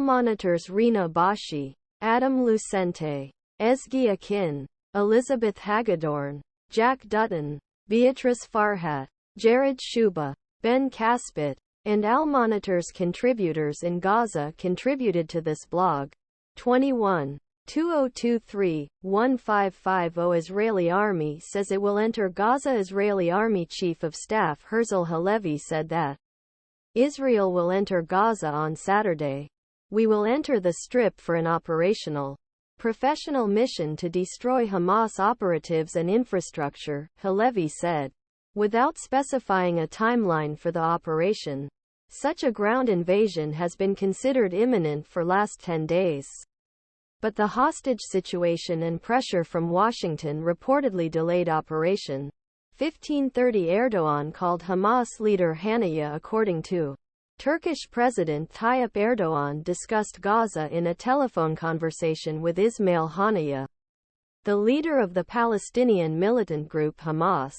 Al-Monitor's Rina Bashi, Adam Lucente, Ezgi Akin, Elizabeth Hagedorn, Jack Dutton, Beatrice Farhat, Jared Shuba, Ben Caspit, and Al-Monitor's contributors in Gaza contributed to this blog. 21. 2023-1550 Israeli Army says it will enter Gaza. Israeli Army Chief of Staff Herzl Halevi said that Israel will enter Gaza on Saturday. We will enter the Strip for an operational, professional mission to destroy Hamas operatives and infrastructure, Halevi said, without specifying a timeline for the operation. Such a ground invasion has been considered imminent for last 10 days. But the hostage situation and pressure from Washington reportedly delayed operation. 1530 Erdogan called Hamas leader Haniyeh. According to Turkish President Tayyip Erdogan discussed Gaza in a telephone conversation with Ismail Haniyeh, the leader of the Palestinian militant group Hamas.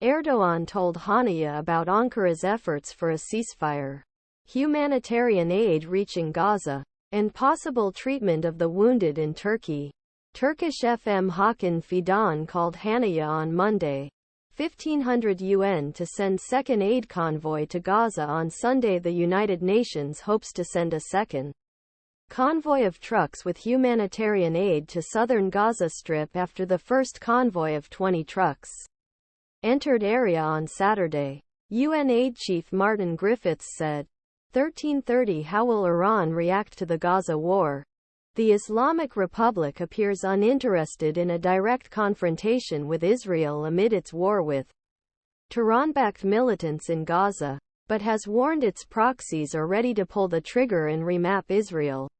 Erdogan told Haniyeh about Ankara's efforts for a ceasefire, humanitarian aid reaching Gaza, and possible treatment of the wounded in Turkey. Turkish FM Hakan Fidan called Haniyeh on Monday, 1500 UN, to send second aid convoy to Gaza on Sunday. The United Nations hopes to send a second convoy of trucks with humanitarian aid to southern Gaza Strip after the first convoy of 20 trucks entered area on Saturday. UN aid chief Martin Griffiths said, 1330 How will Iran react to the Gaza war? The Islamic Republic appears uninterested in a direct confrontation with Israel amid its war with Tehran-backed militants in Gaza, but has warned its proxies are ready to pull the trigger and remap Israel.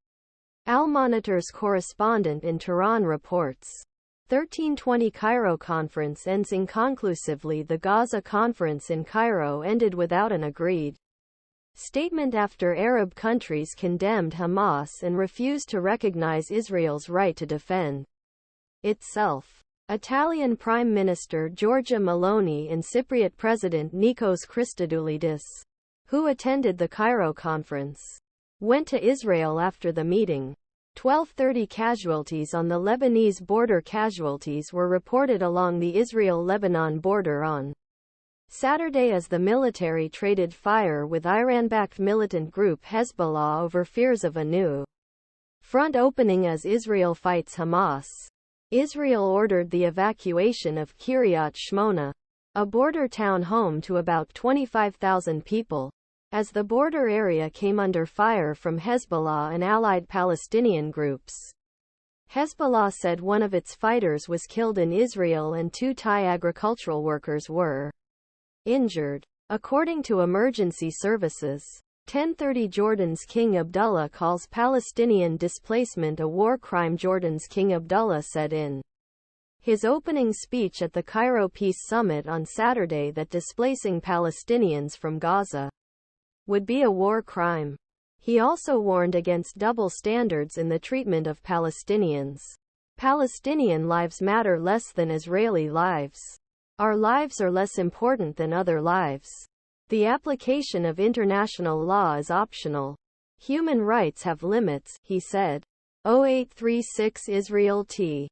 Al-Monitor's correspondent in Tehran reports. 1320 Cairo conference ends inconclusively. The Gaza conference in Cairo ended without an agreed statement after Arab countries condemned Hamas and refused to recognize Israel's right to defend itself. Italian Prime Minister Giorgia Meloni and Cypriot President Nikos Christodoulidis, who attended the Cairo conference, went to Israel after the meeting. 1230 casualties on the Lebanese border. Casualties were reported along the Israel-Lebanon border on Saturday as the military traded fire with Iran-backed militant group Hezbollah over fears of a new front opening as Israel fights Hamas. Israel ordered the evacuation of Kiryat Shmona, a border town home to about 25,000 people, as the border area came under fire from Hezbollah and allied Palestinian groups. Hezbollah said one of its fighters was killed in Israel and 2 Thai agricultural workers were injured. According to emergency services, 1030 Jordan's King Abdullah calls Palestinian displacement a war crime. Jordan's King Abdullah said in his opening speech at the Cairo Peace Summit on Saturday that displacing Palestinians from Gaza would be a war crime. He also warned against double standards in the treatment of Palestinians. Palestinian lives matter less than Israeli lives. Our lives are less important than other lives. The application of international law is optional. Human rights have limits, he said. 0836 Israel T.